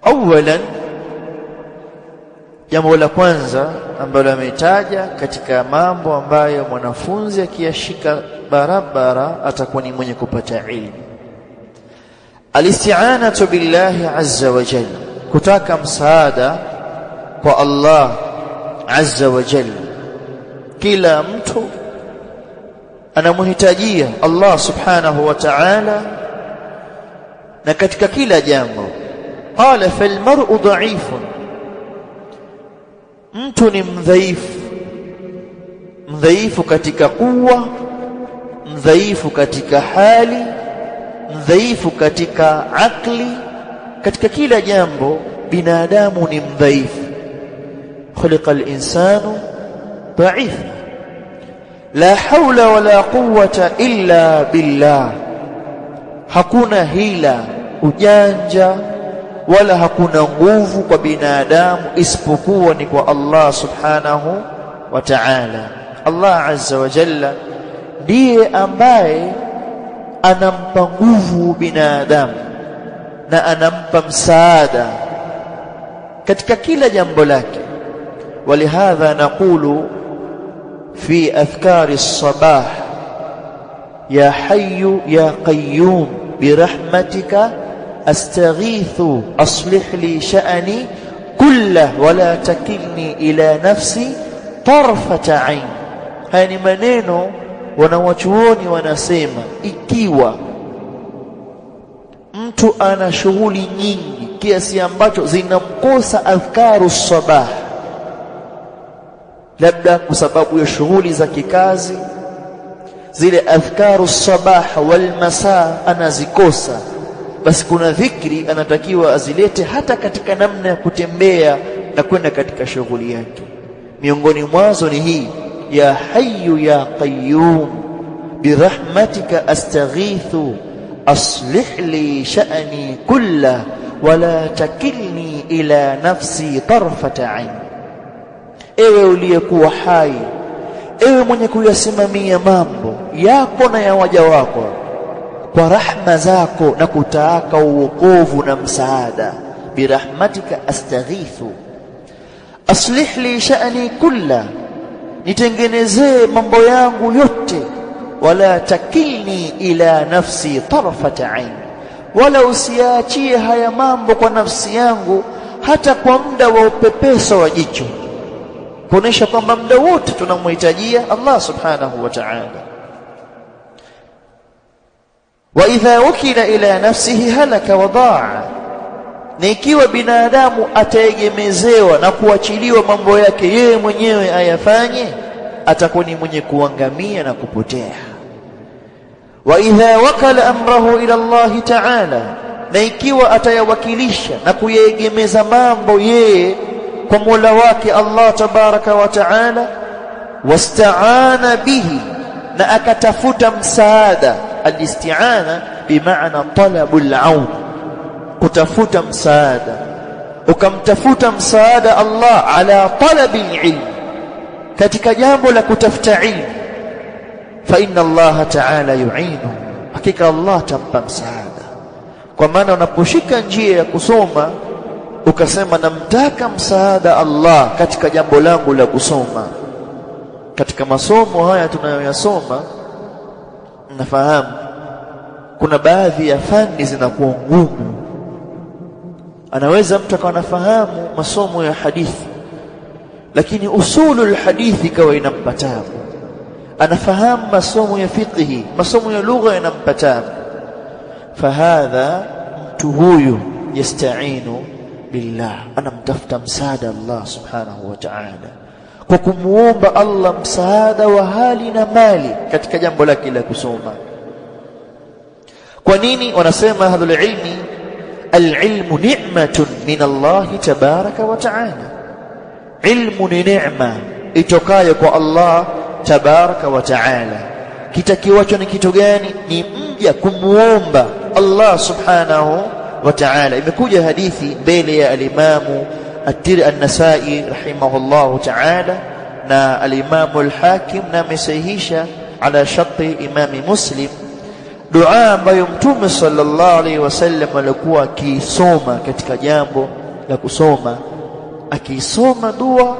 Awalan, jambo la kwanza ambalo ametaja katika mambo ambayo mwanafunzi akiyashika barabara atakuwa ni mwenye kupata ilmu, alisti'anatu billahi azza wa jalla, kutaka msaada kwa Allah azza wa jalla. Kila mtu anamhitajia Allah subhanahu wa ta'ala, na katika kila jambo. Qala fal mar'u dha'ifun, mtu ni mdhaifu katika kuwa, mdhaifu katika hali, mdhaifu katika akli, katika kila jambo binadamu ni mdhaifu. Khuliqa al-insanu dha'ifa, la hawla wala quwwata illa billah. Hakuna hila, ujanja wala hakuna nguvu kwa binadamu isipokuwa ni kwa Allah subhanahu wa ta'ala. Allah azza wa jalla ndiye ambaye anampa nguvu binadamu na anampa msaada katika kila jambo lake. Walihadha naqulu fi adhkari as-sabah, ya hayyu ya qayyum birahmatika astaghithu aslih li sha'ni kullah wala takilni ila nafsi tarfata ain. Haya ni maneno wanawachuoni wanasema, ikiwa mtu ana shughuli nyingi kiasi ambacho zinamkosa adhkaru sabah, labda kwa sababu ya shughuli za kikazi, zile adhkaru sabah wal masaa anazikosa, basi kuna dhikri anatakiwa azilete hata katika namna ya kutembea na kwenda katika shughuli yake. Miongoni mwazo ni hii, ya hayyu ya qayyum birahmatika astaghithu aslih li sha'ni kullah wala takilni ila nafsi tarfata ain. Ewe uliyekuwa hai, ewe mwenye kuyasimamia mambo yako na ya waja wako kwa rahma zako na kutaka uokovu na msaada. Birahmatika astaghithu aslih li sha'ni kullah, nitengenezee mambo yangu yote. Wala takilni ila nafsi tarfata ain, wala usiachie haya mambo kwa nafsi yangu hata kwa muda wa upepeso wa jicho, kuonesha kwamba muda wote tunamhitajia Allah subhanahu wa ta'ala. Wa idha ukila ila nafsihi halaka wa daa, na ikiwa binadamu ataegemezewa na kuachiliwa mambo yake yeye mwenyewe ayafanye, atakuwa ni mwenye kuangamia na kupotea. Wa idha wakala amrahu ila Allah ta'ala, na ikiwa atayawakilisha na kuyegemeza mambo yeye kwa Mola wake Allah tabaraka wa ta'ala, wasta'ana bihi, na akatafuta msaada. Al-isti'ana bimaana talabul aun, kutafuta msaada. Ukamtafuta msaada Allah ala talabil ilm, katika jambo la kutafuta ilmu, fa inna Allah ta'ala yu'inu, hakika Allah tampa msaada. Kwa maana unaposhika njia ya kusoma ukasema namtaka msaada Allah katika jambo langu la kusoma, katika masomo haya tunayoyasoma, nafahamu kuna baadhi ya fani zinakuwa ngumu. Anaweza mtu akawa anafahamu masomo ya hadithi, lakini usulul hadithi kawa inampa tabu. Anafahamu masomo ya fiqhi, masomo ya lugha yanampa tabu. Fahadha, mtu huyu yasta'inu billah, anamtafuta msaada Allah subhanahu wa ta'ala kwa kumuomba Allah msaada wa hali na mali katika jambo lake la kusoma. Kwa nini? Wanasema ahlul ilmi, al-ilmu ni'matun min Allah tabaraka wa ta'ala. Ilmu ni neema itokayo kwa Allah tabaraka wa ta'ala. Kitakiwacho ni kitu gani? Ni mja kumuomba Allah subhanahu wa ta'ala. Imekuja hadithi mbele ya al-Imamu an-Nasa'i rahimahullahu ta'ala na al-Imamu al-Hakim, na amesahihisha ala sharti Imami Muslim. dua ambayo Mtume sallallahu alaihi wasallam alikuwa akisoma katika jambo la kusoma, akisoma dua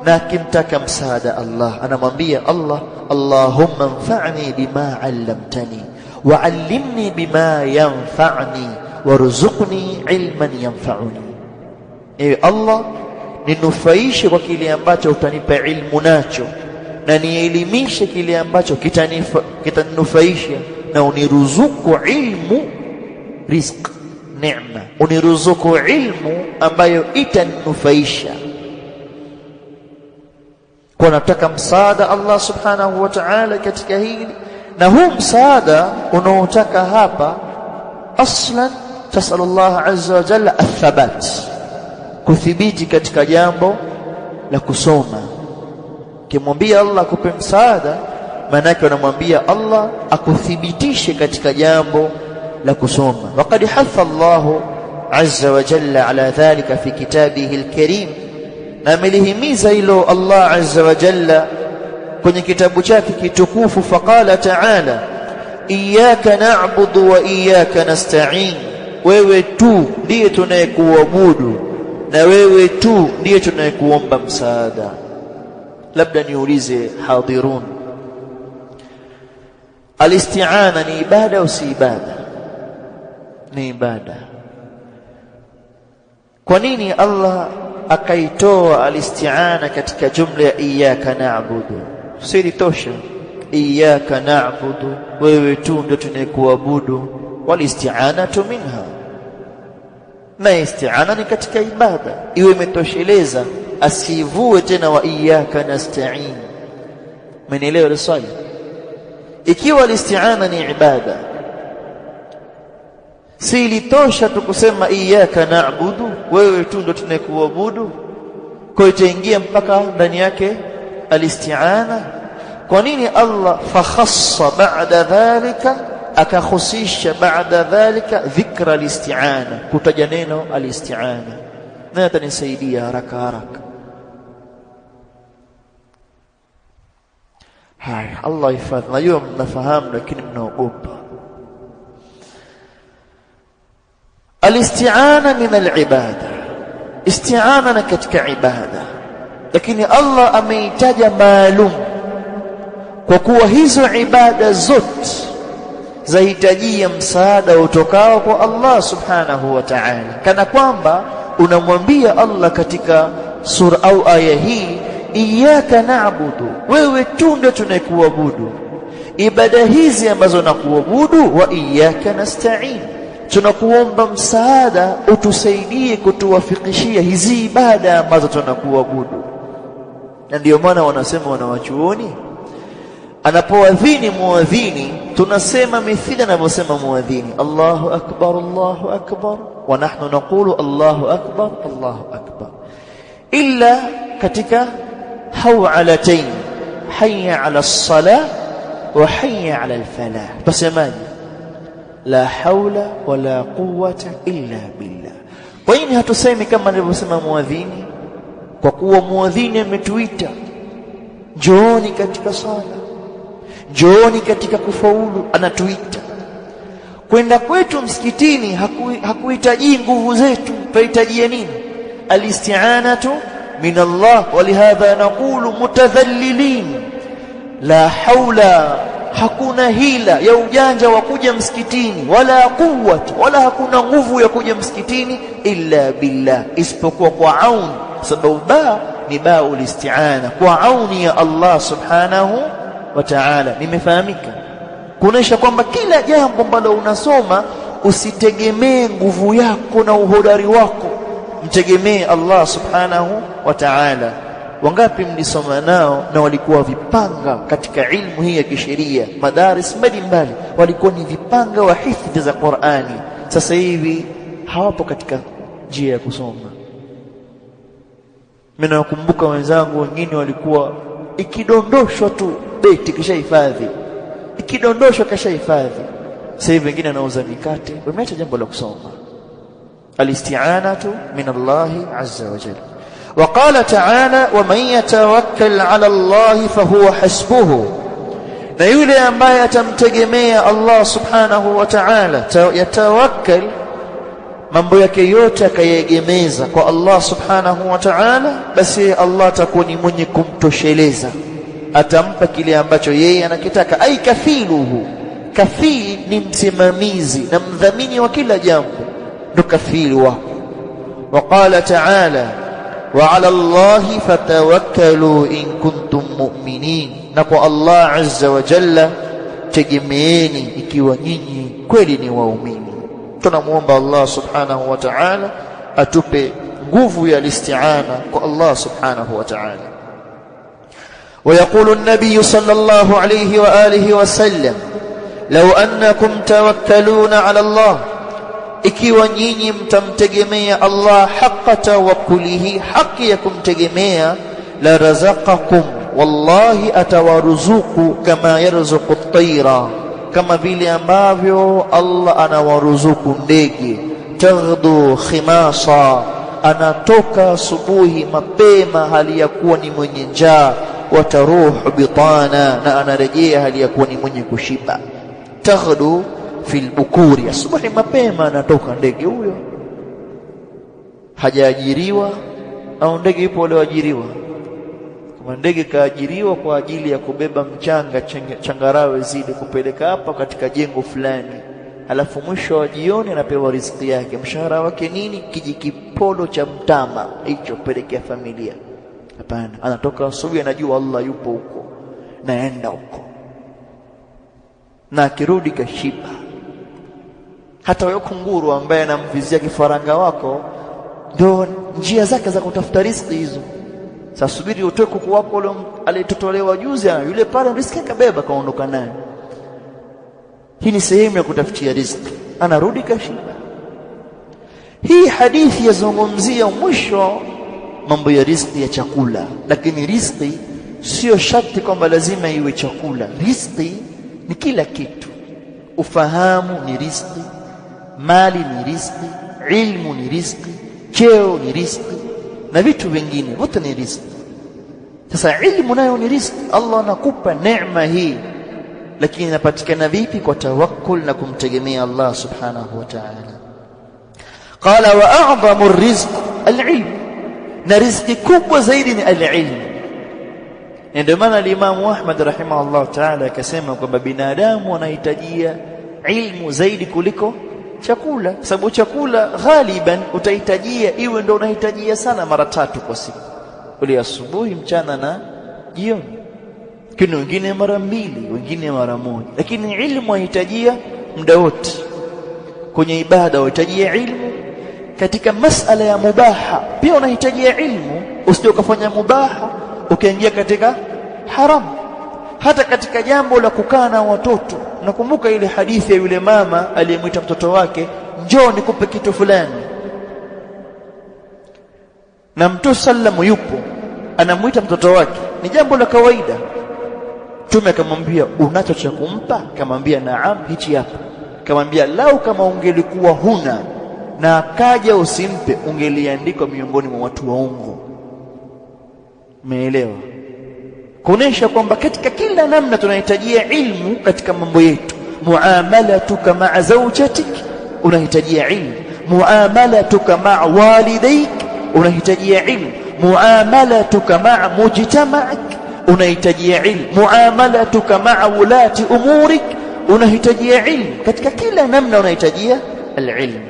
na akimtaka msaada Allah, anamwambia Allah, Allahumma anfa'ni bima 'allamtani wa 'allimni bima yanfa'ni warzuqni 'ilman yanfa'uni. Ewe Allah, ninufaishe kwa kile ambacho utanipa ilmu nacho, na nielimishe kile ambacho kitaninufaisha, na uniruzuku ilmu, rizq, neema, uniruzuku ilmu ambayo itaninufaisha. Kwa nataka msaada Allah subhanahu wa ta'ala katika hili, na huu msaada unaotaka hapa aslan tasallallahu azza wa jalla athabat, kuthibiti katika jambo la kusoma. Kimwambia Allah akupe msaada, maana yake unamwambia Allah akuthibitishe katika jambo la kusoma. Waqad hatha Allahu azza wa jalla ala dhalika fi kitabihi alkarim, na amelihimiza hilo Allah azza wa jalla kwenye kitabu chake kitukufu. Faqala ta'ala, iyyaka na'budu wa iyyaka nasta'in, wewe tu ndiye tunayekuabudu na wewe tu ndiye tunayekuomba msaada. Labda niulize hadirun, alisti'ana ni ibada au si ibada? Ni ibada. Kwa nini Allah akaitoa alisti'ana katika jumla ya iyyaka na'budu? Si tosha iyyaka na'budu, wewe tu ndio tunayekuabudu, walisti'anatu minha, na isti'ana ni katika ibada, iwe imetosheleza, asivue tena wa iyyaka nasta'in. Mmenielewa ile swali? Ikiwa isti'ana ni ibada, si litosha tukusema iyyaka na'budu, wewe tu ndio tunayekuabudu, kwa itaingia mpaka ndani yake alisti'ana. Kwa nini Allah fakhassa ba'da dhalika, akakhusisha ba'da dhalika dhikra alisti'ana, kutaja neno alisti'ana? Na atanisaidia haraka haraka. Haya, Allah ifadhi. Najua mnafahamu lakini mnaogopa. Alisti'ana min alibada, isti'ana na katika ibada, lakini Allah ameitaja maalum kwa kuwa hizo ibada zote zahitajia msaada utokao kwa Allah subhanahu wa ta'ala, kana kwamba unamwambia Allah katika sura au aya hii, iyyaka na'budu, wewe tu ndio tunayekuabudu, ibada hizi ambazo nakuabudu, wa iyyaka nasta'in, tunakuomba msaada utusaidie kutuwafikishia hizi ibada ambazo tunakuabudu. Na ndio maana wanasema wanawachuoni, anapoadhini muadhini tunasema mithili anavyosema muadhini, Allahu akbar, Allahu akbar, wa nahnu naqulu Allahu akbar, Allahu akbar, illa katika hawalatain, hayya ala as-salah wa hayya ala al-falah, tusemaje? La hawla wala quwwata illa billah. Kwa nini hatusemi kama alivyosema muadhini? Kwa kuwa muadhini ametuita, njooni katika sala, njooni katika kufaulu, anatuita. Kwenda kwetu msikitini hakuhitaji nguvu zetu, tuhitajie nini? Alisti'anatu min Allah, walihadha naqulu mutadhallilin, la haula, hakuna hila ya ujanja wa kuja msikitini, wala quwwata, wala hakuna nguvu ya kuja msikitini illa billah, isipokuwa kwa aun, sababu ba ni baul isti'ana, kwa auni ya Allah subhanahu wa ta'ala. Nimefahamika kuonesha kwamba kila jambo ambalo unasoma usitegemee nguvu yako na uhodari wako, mtegemee Allah subhanahu wa ta'ala. Wangapi mlisoma nao na walikuwa vipanga katika ilmu hii ya kisheria, madaris mbalimbali, walikuwa ni vipanga wa hifdhi za Qur'ani, sasa hivi hawapo katika njia ya kusoma. Mimi nakumbuka wenzangu wengine walikuwa ikidondoshwa tu beti kisha hifadhi, ikidondoshwa kisha hifadhi. Sasa hivi wengine wanauza mikate, wameacha jambo la kusoma. Alisti'anatu min Allah azza wa jalla. وقال تعالى ومن يتوكل على الله فهو حسبه na yule ambaye atamtegemea Allah subhanahu wa ta'ala, yatawakkal, mambo yake yote akayegemeza kwa Allah subhanahu wa ta'ala, basi Allah atakuwa ni mwenye kumtosheleza, atampa kile ambacho yeye anakitaka. Ai kafiluhu, kafil ni msimamizi na mdhamini wa kila jambo, ndo kafili wako. Waqala ta'ala wa 'ala Allahi fatawakkalu in kuntum mu'minin, na kwa Allah azza wa jalla tegemeeni ikiwa nyinyi kweli ni waumini. Tunamuomba Allah subhanahu wa ta'ala atupe nguvu ya isti'ana kwa Allah subhanahu wa ta'ala. ويقول النبي صلى الله عليه وآله وسلم لو أنكم توكلون على الله, ikiwa nyinyi mtamtegemea Allah haqqa tawakkulihi, haki ya kumtegemea, la razaqakum, wallahi atawaruzuku, kama yarzuqu at-tayra, kama vile ambavyo Allah anawaruzuku ndege. Taghdu khimasa, anatoka asubuhi mapema hali ya kuwa ni mwenye njaa. Wataruhu bitana, na anarejea hali ya kuwa ni mwenye kushiba. Taghdu fil bukuri, asubuhi mapema anatoka ndege huyo. Hajaajiriwa au ndege ipo walioajiriwa? Kama ndege kaajiriwa kwa ajili ya kubeba mchanga, changarawe zile, kupeleka hapa katika jengo fulani, alafu mwisho wa jioni anapewa riziki yake. Mshahara wake nini? Kijikipolo cha mtama, hicho pelekea familia. Hapana, anatoka asubuhi, anajua Allah yupo huko, naenda huko, na akirudi kashiba. Hata wewe kunguru ambaye anamvizia kifaranga wako, ndio njia zake za kutafuta riziki hizo. Sasa subiri utoe kuku wako ule alitotolewa juzi, yule pale riziki kabeba kaondoka naye. Hii ni sehemu ya kutafutia riziki, anarudi kashiba. Hii hadithi yazungumzia mwisho mambo ya riziki ya chakula, lakini riziki sio sharti kwamba lazima iwe chakula. Riziki ni kila kitu. Ufahamu ni riziki, mali ni riziki, ilmu ni riziki, cheo ni riziki, na vitu vingine wote ni riziki. Sasa ilmu nayo ni riziki, Allah anakupa neema hii, lakini inapatikana vipi? Kwa tawakkul na kumtegemea Allah subhanahu wa ta'ala. Qala wa a'zamu ar-rizq al-ilm, na riziki kubwa zaidi ni al-ilm. Ndio maana al-Imam Ahmad rahimahullah ta'ala akasema kwamba binadamu anahitajia ilmu zaidi kuliko chakula, kwa sababu chakula ghaliban utahitajia iwe ndio unahitajia sana mara 3 kwa siku, ule asubuhi, mchana na jioni. Kuna wengine mara 2, wengine mara 1, lakini ilmu wahitajia muda wote. Kwenye ibada wahitajia ilmu, katika masala ya mubaha pia unahitajia ilmu, usije ukafanya mubaha ukaingia katika haram. Hata katika jambo la kukaa na watoto, nakumbuka ile hadithi ya yule mama aliyemwita mtoto wake, njoo nikupe kitu fulani, na Mtume sallamu yupo anamuita mtoto wake, ni jambo la kawaida. Mtume akamwambia, unacho cha kumpa? Akamwambia, naam, hichi hapa. Akamwambia, lau kama ungelikuwa huna na akaja usimpe, ungeliandikwa miongoni mwa watu waongo. Umeelewa? Kuonesha kwamba katika kila namna tunahitajia ilmu katika mambo yetu. Muamalatuka ma'a zawjatik, unahitajia ilmu. Muamalatuka ma'a walidayk, unahitajia ilmu. Muamalatuka ma'a mujtama'ik, unahitajia ilmu. Muamalatuka ma'a ulati umurik, unahitajia ilmu. Katika kila namna unahitajia al-ilm.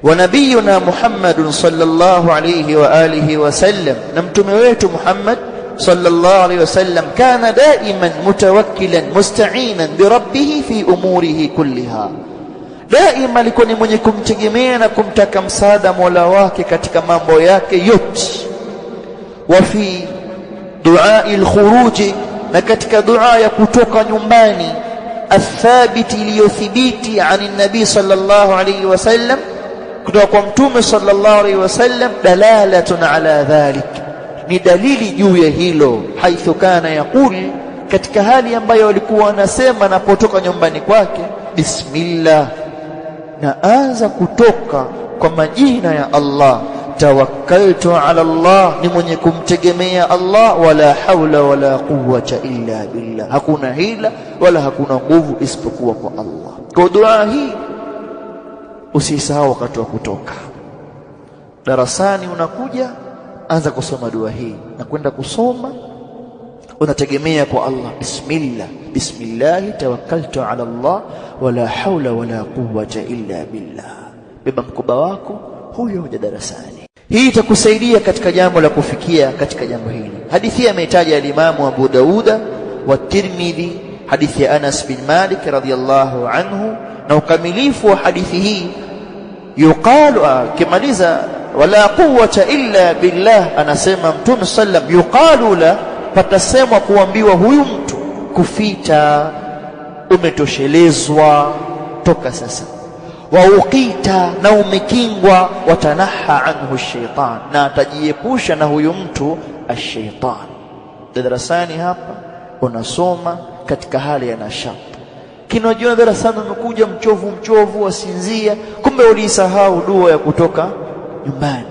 Wa nabiyuna Muhammadun sallallahu alayhi wa alihi wa sallam, na mtume wetu Muhammad sallallahu alayhi wasallam, kana daiman mutawakkilan musta'inan bi rabbih fi umurihi kulliha, daima alikuwa ni mwenye kumtegemea na kumtaka msaada Mola wake katika mambo yake yote. Wa fi du'a'i al-khuruj, na katika dua ya kutoka nyumbani, athabiti iliyothibiti ani nabii sallallahu alayhi wasallam, kutoka kwa mtume sallallahu alayhi wasallam, dalalatun ala dhalik, ni dalili juu ya hilo. Haithu kana yaqul, katika hali ambayo walikuwa wanasema anapotoka nyumbani kwake, bismillah, na anza kutoka kwa majina ya Allah, tawakkaltu ala Allah, ni mwenye kumtegemea Allah, wala haula wala quwwata illa billah, hakuna hila wala hakuna nguvu isipokuwa kwa Allah. Kwa dua hii usisahau wakati wa kutoka darasani, unakuja anza kusoma dua hii na kwenda kusoma unategemea kwa Allah. Bismillah tawakkaltu ala Allah wala haula wala quwwata illa billah. Beba mkoba wako huyo hoja darasani. Hii itakusaidia katika jambo la kufikia katika jambo hili. Hadithi hii ameitaja al-Imam Abu Dauda wa Tirmidhi, hadithi ya Anas bin Malik radhiyallahu anhu, na ukamilifu wa hadithi hii yuqalu, kimaliza wala quwwata illa billah, anasema Mtume sallam, yuqalu la, patasemwa kuambiwa huyu mtu kufita, umetoshelezwa toka sasa, wa uqita, na umekingwa, watanaha anhu shaitan, na atajiepusha na huyu mtu ash-shaitan. Darasani hapa unasoma katika hali ya nashati. Kinajua darasani umekuja mchovu wasinzia, kumbe ulisahau dua ya kutoka nyumbani.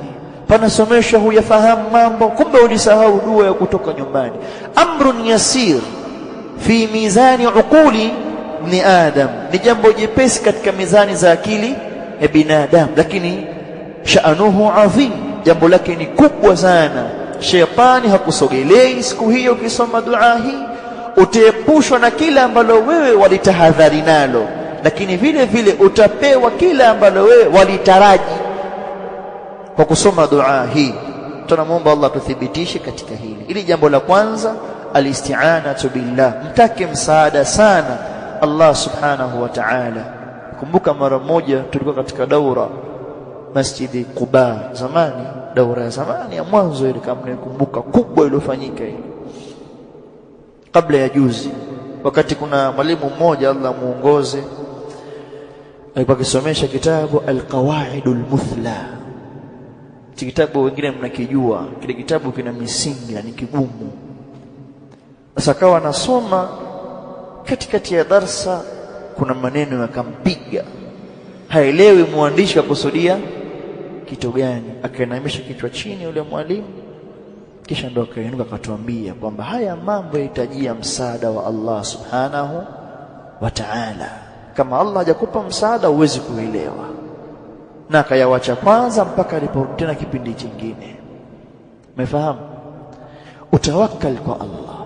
Panasomesha huyafahamu mambo, kumbe ulisahau dua ya kutoka nyumbani. Amrun yasir fi mizani uquli ibn Adam, ni jambo jepesi katika mizani za akili ya binadamu, lakini sha'anuhu adhim, jambo lake ni kubwa sana. Shetani hakusogelei siku hiyo. Ukisoma dua hii utaepushwa na kila ambalo wewe walitahadhari nalo, lakini vile vile utapewa kila ambalo wewe walitaraji kwa kusoma dua hii. Tunamuomba Allah tuthibitishe katika hili. Ili jambo la kwanza, alisti'anatu billah, mtake msaada sana Allah subhanahu wa ta'ala. Kumbuka mara moja tulikuwa katika daura Masjidi Quba zamani, daura ya zamani ya mwanzo ile, kama mnakumbuka, kubwa iliyofanyika ile kabla ya juzi, wakati kuna mwalimu mmoja Allah muongoze alikuwa akisomesha kitabu Al-Qawaidul Muthla. Kitabu wengine mnakijua, kile kitabu kina misingi na ni kigumu. Sasa akawa anasoma, katikati ya darsa kuna maneno yakampiga, haelewi mwandishi akusudia kitu gani. Akainamisha kichwa chini yule mwalimu, kisha ndo akainuka akatuambia kwamba haya mambo yahitajia msaada wa Allah subhanahu wa ta'ala. Kama Allah hajakupa msaada huwezi kuelewa. Na akayawacha kwanza mpaka aliporudi tena kipindi kingine. Umefahamu? Utawakkal kwa Allah.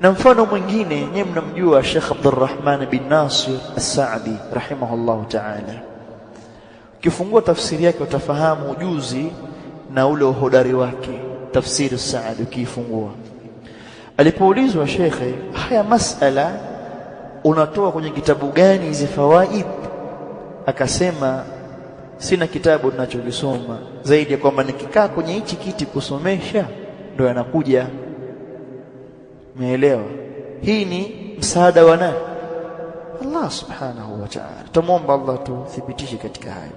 Na mfano mwingine, nyinyi mnamjua Sheikh Abdurrahman bin Nasir As-Saadi rahimahullah ta'ala. Ukifungua tafsiri yake utafahamu ujuzi na ule uhodari wake. Tafsiri As-Saadi ukifungua, alipoulizwa shekhe, haya masala unatoa kwenye kitabu gani hizi fawaid? Akasema, sina kitabu ninachokisoma zaidi ya kwamba nikikaa kwenye hichi kiti kusomesha ndio yanakuja. Umeelewa? Hii ni msaada wa nani? Allah subhanahu wa ta'ala. Tumuomba Allah tuthibitishe katika hayo.